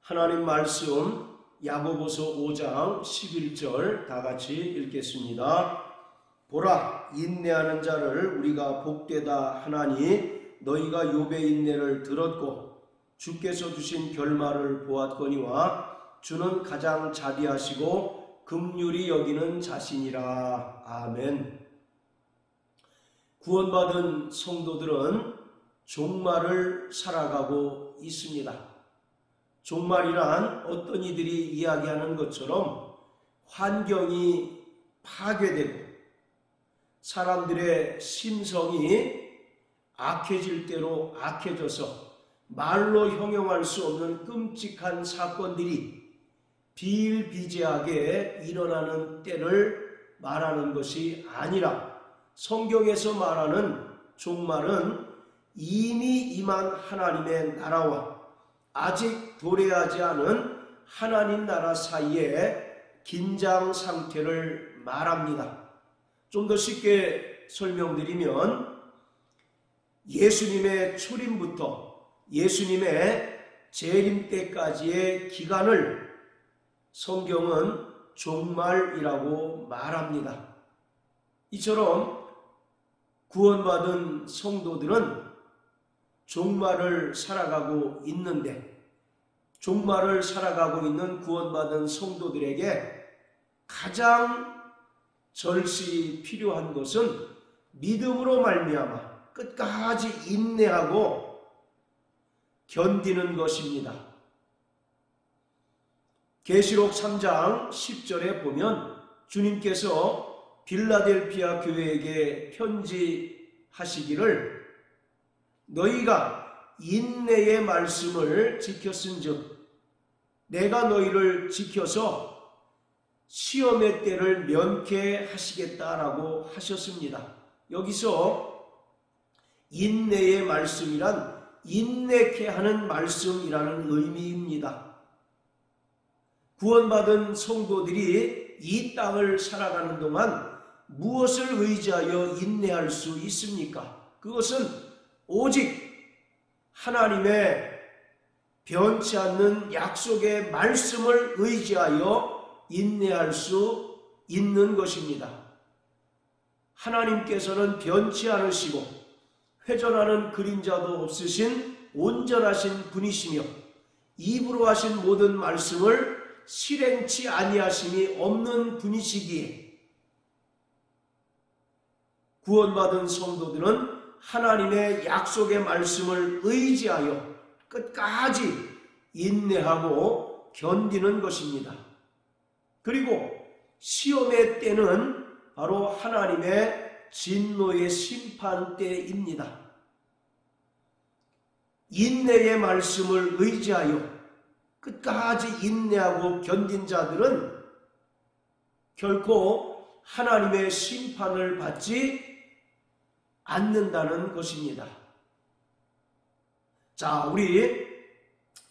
하나님 말씀 야고보서 5장 11절 다 같이 읽겠습니다. 보라, 인내하는 자를 우리가 복되다 하나니 너희가 욥의 인내를 들었고 주께서 주신 결말을 보았거니와 주는 가장 자비하시고 긍휼히 여기는 자신이라. 아멘. 구원받은 성도들은 종말을 살아가고 있습니다. 종말이란 어떤 이들이 이야기하는 것처럼 환경이 파괴되고 사람들의 심성이 악해질 대로 악해져서 말로 형용할 수 없는 끔찍한 사건들이 비일비재하게 일어나는 때를 말하는 것이 아니라 성경에서 말하는 종말은 이미 임한 하나님의 나라와 아직 도래하지 않은 하나님 나라 사이의 긴장 상태를 말합니다. 좀 더 쉽게 설명드리면 예수님의 초림부터 예수님의 재림 때까지의 기간을 성경은 종말이라고 말합니다. 이처럼 구원받은 성도들은 종말을 살아가고 있는데 종말을 살아가고 있는 구원받은 성도들에게 가장 절실히 필요한 것은 믿음으로 말미암아 끝까지 인내하고 견디는 것입니다. 계시록 3장 10절에 보면 주님께서 빌라델피아 교회에게 편지하시기를 너희가 인내의 말씀을 지켰은즉 내가 너희를 지켜서 시험의 때를 면케 하시겠다라고 하셨습니다. 여기서 인내의 말씀이란 인내케 하는 말씀이라는 의미입니다. 구원받은 성도들이 이 땅을 살아가는 동안 무엇을 의지하여 인내할 수 있습니까? 그것은 오직 하나님의 변치 않는 약속의 말씀을 의지하여 인내할 수 있는 것입니다. 하나님께서는 변치 않으시고 회전하는 그림자도 없으신 온전하신 분이시며 입으로 하신 모든 말씀을 실행치 아니하심이 없는 분이시기에 구원받은 성도들은 하나님의 약속의 말씀을 의지하여 끝까지 인내하고 견디는 것입니다. 그리고 시험의 때는 바로 하나님의 진노의 심판 때입니다. 인내의 말씀을 의지하여 끝까지 인내하고 견딘 자들은 결코 하나님의 심판을 받지 않는다는 것입니다. 자, 우리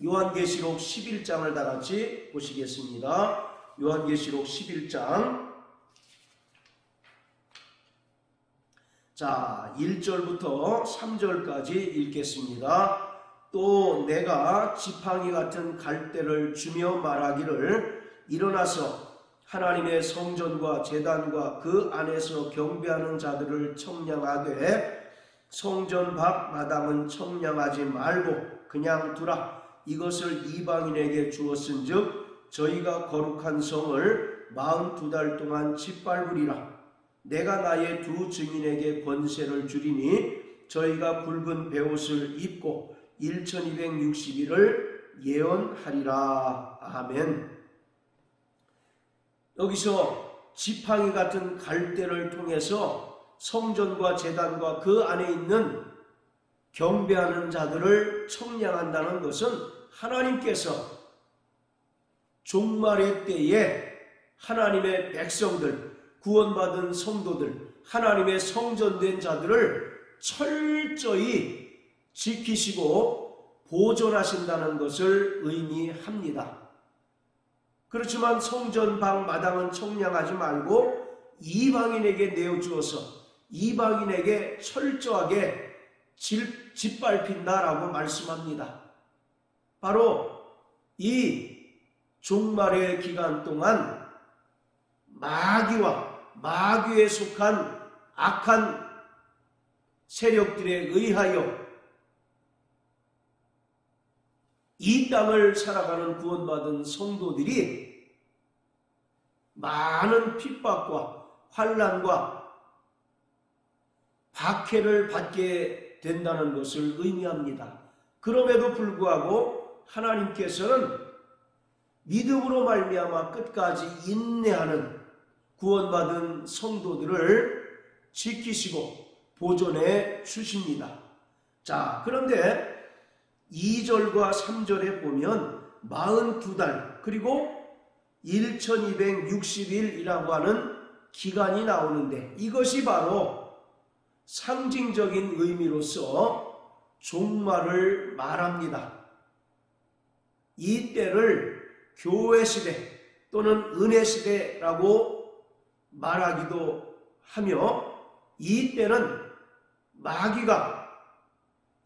요한계시록 11장을 다 같이 보시겠습니다. 요한계시록 11장 자, 1절부터 3절까지 읽겠습니다. 또 내가 지팡이 같은 갈대를 주며 말하기를 일어나서 하나님의 성전과 제단과 그 안에서 경배하는 자들을 청량하되 성전 밖 마당은 청량하지 말고 그냥 두라. 이것을 이방인에게 주었은즉 저희가 거룩한 성을 42달 동안 짓밟으리라. 내가 나의 두 증인에게 권세를 주리니 저희가 붉은 베옷을 입고 1260일을 예언하리라. 아멘. 여기서 지팡이 같은 갈대를 통해서 성전과 제단과 그 안에 있는 경배하는 자들을 청량한다는 것은 하나님께서 종말의 때에 하나님의 백성들, 구원받은 성도들, 하나님의 성전된 자들을 철저히 지키시고 보존하신다는 것을 의미합니다. 그렇지만 성전 방 마당은 청량하지 말고 이방인에게 내어주어서 이방인에게 철저하게 짓밟힌다라고 말씀합니다. 바로 이 종말의 기간 동안 마귀와 마귀에 속한 악한 세력들에 의하여 이 땅을 살아가는 구원받은 성도들이 많은 핍박과 환난과 박해를 받게 된다는 것을 의미합니다. 그럼에도 불구하고 하나님께서는 믿음으로 말미암아 끝까지 인내하는 구원받은 성도들을 지키시고 보존해 주십니다. 자, 그런데 2절과 3절에 보면 42달 그리고 1260일이라고 하는 기간이 나오는데 이것이 바로 상징적인 의미로서 종말을 말합니다. 이 때를 교회 시대 또는 은혜 시대라고 말하기도 하며 이 때는 마귀가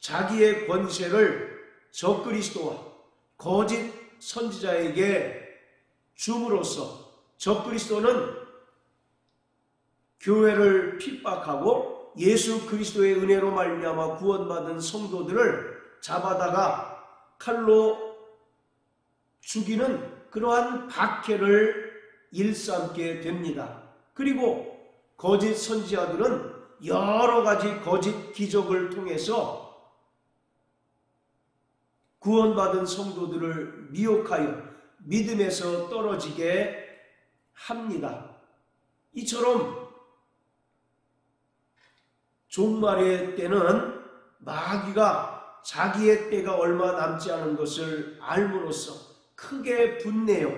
자기의 권세를 적그리스도와 거짓 선지자에게 줌으로써 적그리스도는 교회를 핍박하고 예수 그리스도의 은혜로 말미암아 구원받은 성도들을 잡아다가 칼로 죽이는 그러한 박해를 일삼게 됩니다. 그리고 거짓 선지자들은 여러 가지 거짓 기적을 통해서 구원받은 성도들을 미혹하여 믿음에서 떨어지게 합니다. 이처럼 종말의 때는 마귀가 자기의 때가 얼마 남지 않은 것을 알므로써 크게 분내요.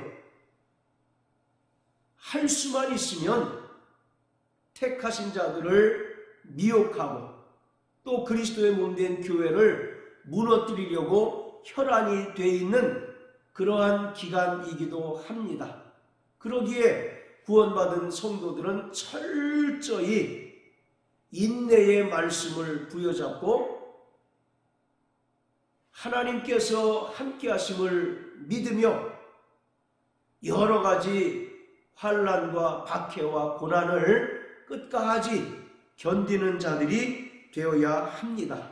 할 수만 있으면 택하신 자들을 미혹하고 또 그리스도의 몸된 교회를 무너뜨리려고 혈안이 되어 있는 그러한 기간이기도 합니다. 그러기에 구원받은 성도들은 철저히 인내의 말씀을 부여잡고 하나님께서 함께 하심을 믿으며 여러 가지 환난과 박해와 고난을 끝까지 견디는 자들이 되어야 합니다.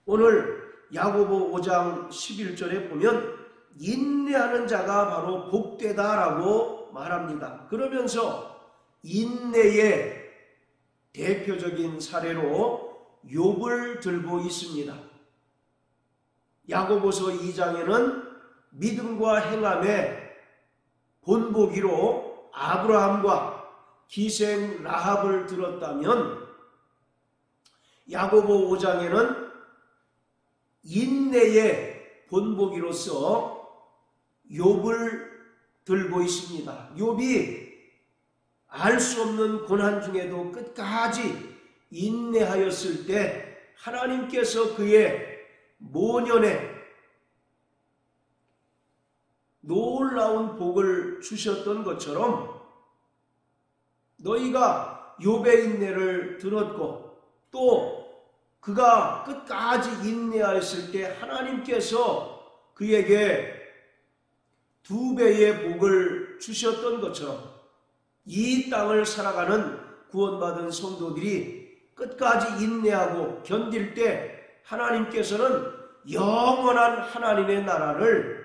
오늘 야고보 5장 11절에 보면 인내하는 자가 바로 복되다라고 말합니다. 그러면서 인내의 대표적인 사례로 욥을 들고 있습니다. 야고보서 2장에는 믿음과 행함의 본보기로 아브라함과 기생 라합을 들었다면 야고보 5장에는 인내의 본보기로서 욥을 들고 있습니다. 욥이 알 수 없는 고난 중에도 끝까지 인내하였을 때 하나님께서 그의 모년에 놀라운 복을 주셨던 것처럼 너희가 욥의 인내를 들었고 또 그가 끝까지 인내하였을 때 하나님께서 그에게 2배의 복을 주셨던 것처럼 이 땅을 살아가는 구원받은 성도들이 끝까지 인내하고 견딜 때 하나님께서는 영원한 하나님의 나라를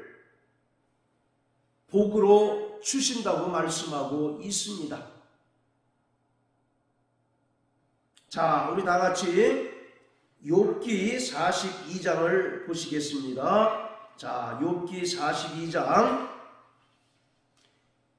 복으로 주신다고 말씀하고 있습니다. 자, 우리 다 같이 욥기 42장을 보시겠습니다. 자, 욥기 42장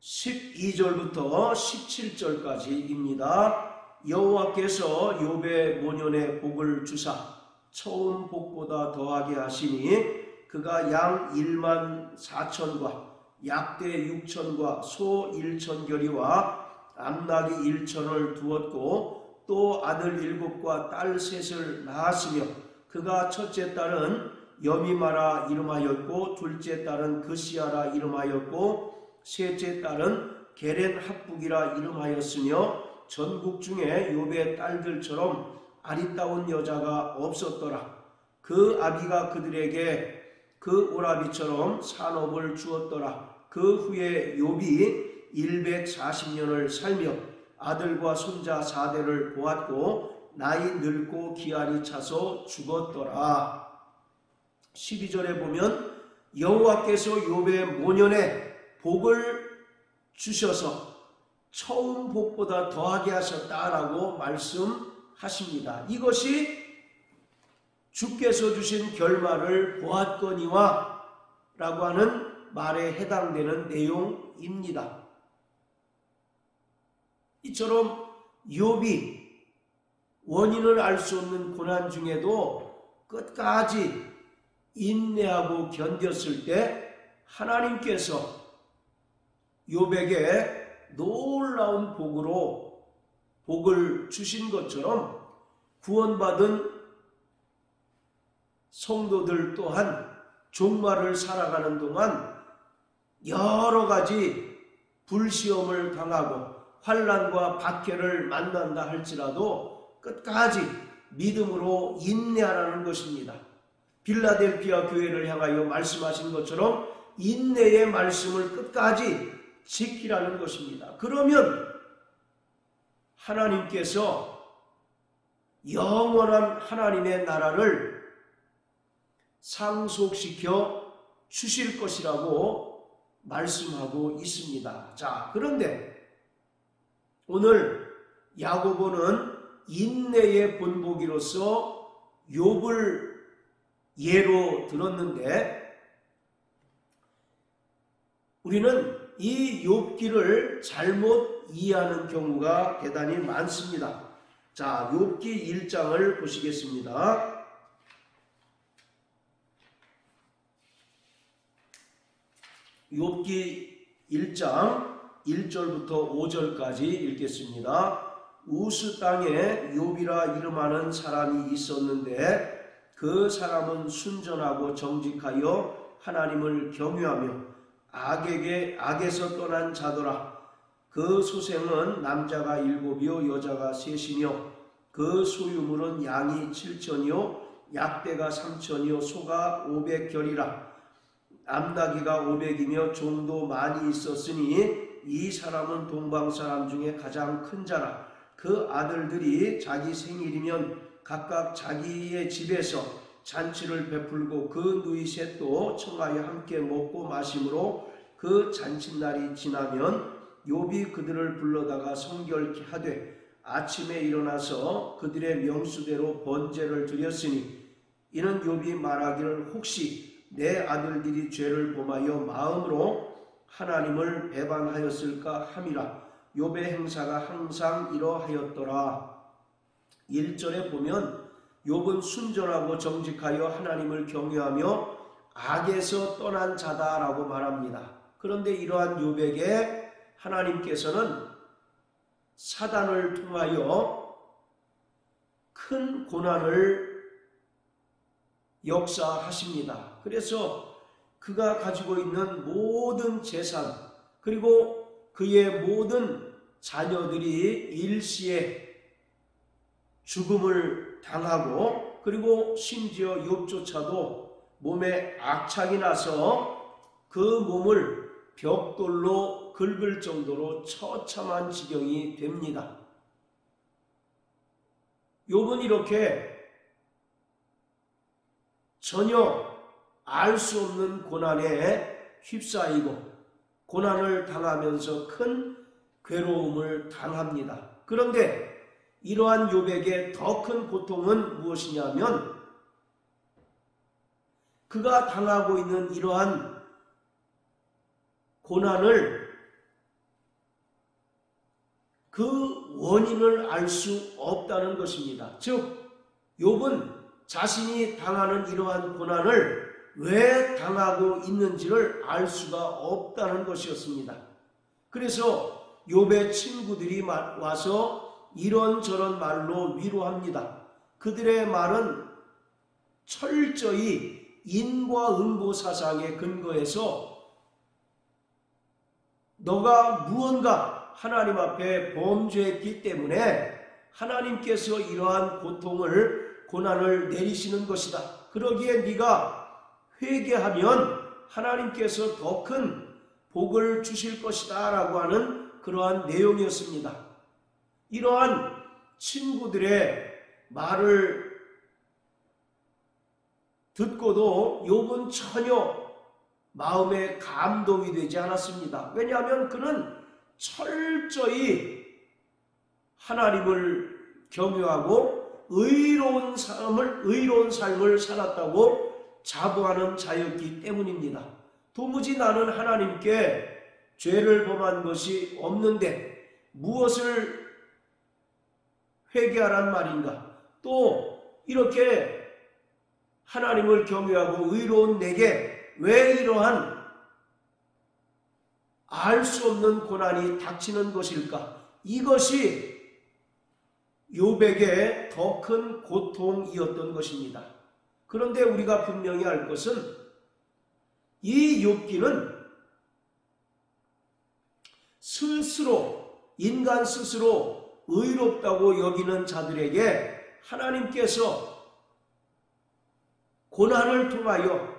12절부터 17절까지입니다. 여호와께서 욥의 모년에 복을 주사 처음 복보다 더하게 하시니 그가 양 1만 4천과 약대 6천과 소 1천결이와 암나귀 1천을 두었고 또 아들 7과 딸 3을 낳았으며 그가 첫째 딸은 여미마라 이름하였고 둘째 딸은 그시아라 이름하였고 셋째 딸은 게렌 합북이라 이름하였으며 전국 중에 욥의 딸들처럼 아리따운 여자가 없었더라. 그 아비가 그들에게 그 오라비처럼 산업을 주었더라. 그 후에 욥이 140년을 살며 아들과 손자 4대를 보았고 나이 늙고 기한이 차서 죽었더라. 12절에 보면 여호와께서 욥의 모년에 복을 주셔서 처음 복보다 더하게 하셨다라고 말씀하십니다. 이것이 주께서 주신 결말을 보았거니와 라고 하는 말에 해당되는 내용입니다. 이처럼 욥이 원인을 알 수 없는 고난 중에도 끝까지 인내하고 견뎠을 때 하나님께서 욥에게 놀라운 복을 주신 것처럼 구원받은 성도들 또한 종말을 살아가는 동안 여러 가지 불시험을 당하고 환난과 박해를 만난다 할지라도 끝까지 믿음으로 인내하라는 것입니다. 빌라델피아 교회를 향하여 말씀하신 것처럼 인내의 말씀을 끝까지 지키라는 것입니다. 그러면 하나님께서 영원한 하나님의 나라를 상속시켜 주실 것이라고 말씀하고 있습니다. 자, 그런데 오늘 야고보는 인내의 본보기로서 욥을 예로 들었는데 우리는 이 욥기를 잘못 이해하는 경우가 대단히 많습니다. 자, 욥기 1장을 보시겠습니다. 욥기 1장 1절부터 5절까지 읽겠습니다. 우스 땅에 욥이라 이름하는 사람이 있었는데 그 사람은 순전하고 정직하여 하나님을 경외하며 악에서 떠난 자더라. 그 소생은 남자가 7이요 여자가 3이며 그 소유물은 양이 7천이요 약대가 3천이요 소가 500결이라. 암나귀가 500이며 종도 많이 있었으니 이 사람은 동방 사람 중에 가장 큰 자라. 그 아들들이 자기 생일이면 각각 자기의 집에서 잔치를 베풀고 그 누이 셋도 청하여 함께 먹고 마심으로 그 잔칫날이 지나면 욥이 그들을 불러다가 성결케 하되 아침에 일어나서 그들의 명수대로 번제를 드렸으니 이는 욥이 말하기를 혹시 내 아들들이 죄를 범하여 마음으로 하나님을 배반하였을까 함이라. 욥의 행사가 항상 이러하였더라. 1절에 보면 욥은 순전하고 정직하여 하나님을 경외하며 악에서 떠난 자다라고 말합니다. 그런데 이러한 욥에게 하나님께서는 사단을 통하여 큰 고난을 역사하십니다. 그래서 그가 가지고 있는 모든 재산 그리고 그의 모든 자녀들이 일시에 죽음을 당하고 그리고 심지어 욥조차도 몸에 악창이 나서 그 몸을 벽돌로 긁을 정도로 처참한 지경이 됩니다. 욥은 이렇게 전혀 알 수 없는 고난에 휩싸이고 고난을 당하면서 큰 괴로움을 당합니다. 그런데 이러한 욥에게 더 큰 고통은 무엇이냐면 그가 당하고 있는 이러한 고난을 그 원인을 알 수 없다는 것입니다. 즉 욥은 자신이 당하는 이러한 고난을 왜 당하고 있는지를 알 수가 없다는 것이었습니다. 그래서 욥의 친구들이 와서 이런저런 말로 위로합니다. 그들의 말은 철저히 인과응보 사상에 근거해서 너가 무언가 하나님 앞에 범죄했기 때문에 하나님께서 이러한 고난을 내리시는 것이다. 그러기에 네가 회개하면 하나님께서 더 큰 복을 주실 것이다 라고 하는 그러한 내용이었습니다. 이러한 친구들의 말을 듣고도 욥은 전혀 마음에 감동이 되지 않았습니다. 왜냐하면 그는 철저히 하나님을 경외하고 의로운 삶을 살았다고 자부하는 자였기 때문입니다. 도무지 나는 하나님께 죄를 범한 것이 없는데 무엇을 회개하란 말인가? 또 이렇게 하나님을 경외하고 의로운 내게 왜 이러한 알 수 없는 고난이 닥치는 것일까? 이것이 욥에게 더 큰 고통이었던 것입니다. 그런데 우리가 분명히 알 것은 이 욥기는 인간 스스로 의롭다고 여기는 자들에게 하나님께서 고난을 통하여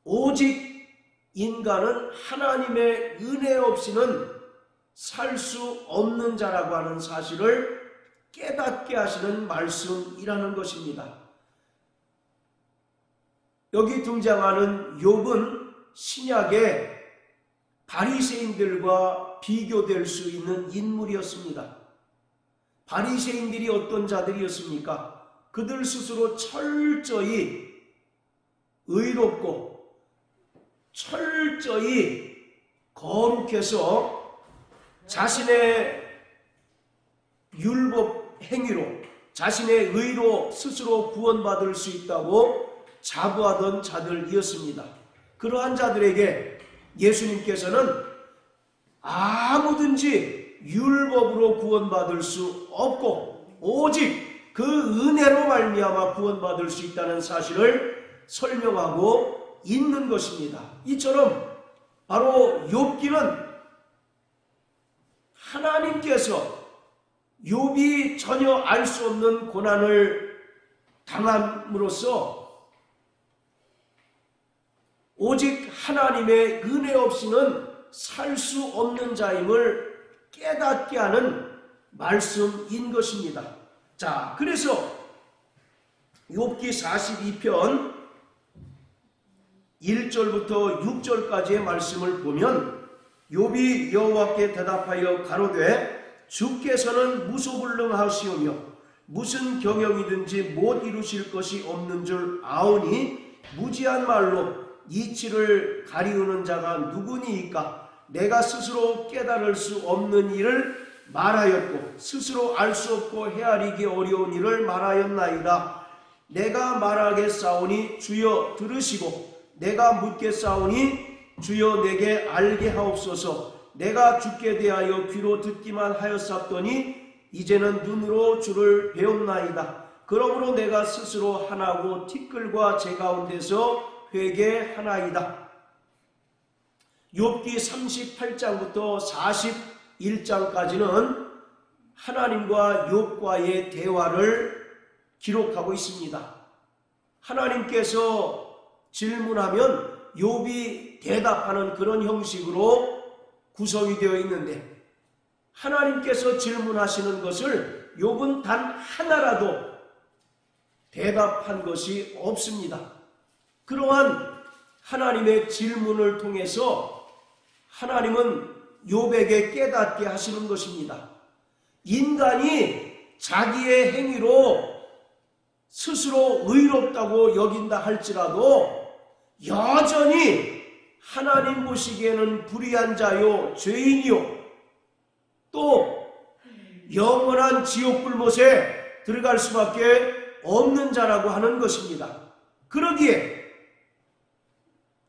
오직 인간은 하나님의 은혜 없이는 살 수 없는 자라고 하는 사실을 깨닫게 하시는 말씀이라는 것입니다. 여기 등장하는 욥은 신약의 바리새인들과 비교될 수 있는 인물이었습니다. 바리새인들이 어떤 자들이었습니까? 그들 스스로 철저히 의롭고 철저히 거룩해서 자신의 율법 행위로 자신의 의로 스스로 구원받을 수 있다고 자부하던 자들이었습니다. 그러한 자들에게 예수님께서는 아무든지 율법으로 구원받을 수 없고 오직 그 은혜로 말미암아 구원받을 수 있다는 사실을 설명하고 있는 것입니다. 이처럼 바로 욥기는 하나님께서 욥이 전혀 알 수 없는 고난을 당함으로써 오직 하나님의 은혜 없이는 살 수 없는 자임을 깨닫게 하는 말씀인 것입니다. 자, 그래서 욥기 42편 1절부터 6절까지의 말씀을 보면 욥이 여호와께 대답하여 가로되 주께서는 무소불능하시오며 무슨 경영이든지 못 이루실 것이 없는 줄 아오니 무지한 말로 이치를 가리우는 자가 누구니이까? 내가 스스로 깨달을 수 없는 일을 말하였고 스스로 알 수 없고 헤아리기 어려운 일을 말하였나이다. 내가 말하겠사오니 주여 들으시고 내가 묻겠사오니 주여 내게 알게 하옵소서. 내가 주께 대하여 귀로 듣기만 하였사더니 이제는 눈으로 주를 배웠나이다. 그러므로 내가 스스로 하나고 티끌과 제 가운데서 회개하나이다. 욥기 38장부터 41장까지는 하나님과 욥과의 대화를 기록하고 있습니다. 하나님께서 질문하면 욥이 대답하는 그런 형식으로 구성이 되어 있는데 하나님께서 질문하시는 것을 욥은 단 하나라도 대답한 것이 없습니다. 그러한 하나님의 질문을 통해서 하나님은 욥에게 깨닫게 하시는 것입니다. 인간이 자기의 행위로 스스로 의롭다고 여긴다 할지라도 여전히 하나님 보시기에는 불의한 자요 죄인이요 또 영원한 지옥 불못에 들어갈 수밖에 없는 자라고 하는 것입니다. 그러기에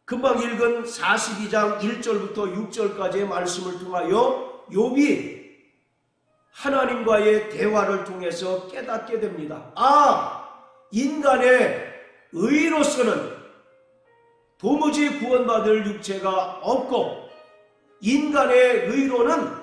금방 읽은 42장 1절부터 6절까지의 말씀을 통하여 욥이 하나님과의 대화를 통해서 깨닫게 됩니다. 인간의 의로서는 도무지 구원받을 육체가 없고 인간의 의로는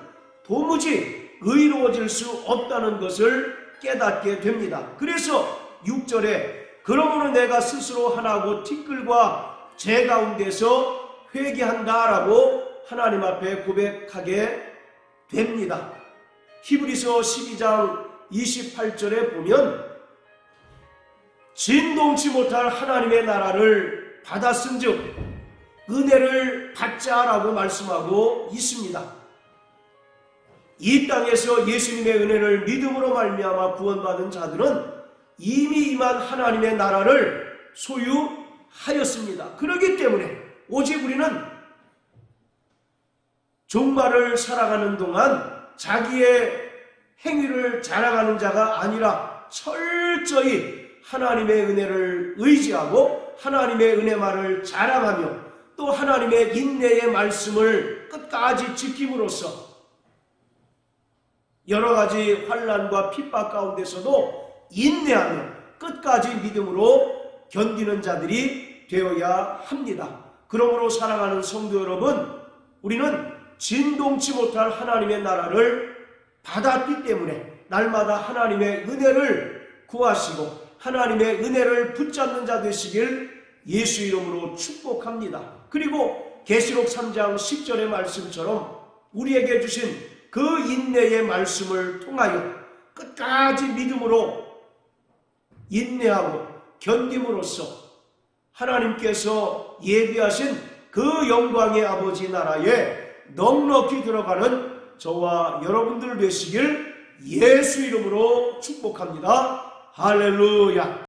도무지 의로워질 수 없다는 것을 깨닫게 됩니다. 그래서 6절에 그러므로 내가 스스로 하나고 티끌과 제 가운데서 회개한다라고 하나님 앞에 고백하게 됩니다. 히브리서 12장 28절에 보면 진동치 못할 하나님의 나라를 받았은즉 은혜를 받자라고 말씀하고 있습니다. 이 땅에서 예수님의 은혜를 믿음으로 말미암아 구원받은 자들은 이미 임한 하나님의 나라를 소유하였습니다. 그렇기 때문에 오직 우리는 종말을 살아가는 동안 자기의 행위를 자랑하는 자가 아니라 철저히 하나님의 은혜를 의지하고 하나님의 은혜만을 자랑하며 또 하나님의 인내의 말씀을 끝까지 지킴으로써 여러 가지 환난과 핍박 가운데서도 인내하며 끝까지 믿음으로 견디는 자들이 되어야 합니다. 그러므로 사랑하는 성도 여러분, 우리는 진동치 못할 하나님의 나라를 받았기 때문에 날마다 하나님의 은혜를 구하시고 하나님의 은혜를 붙잡는 자 되시길 예수 이름으로 축복합니다. 그리고 계시록 3장 10절의 말씀처럼 우리에게 주신 그 인내의 말씀을 통하여 끝까지 믿음으로 인내하고 견딤으로써 하나님께서 예비하신 그 영광의 아버지 나라에 넉넉히 들어가는 저와 여러분들 되시길 예수 이름으로 축복합니다. 할렐루야.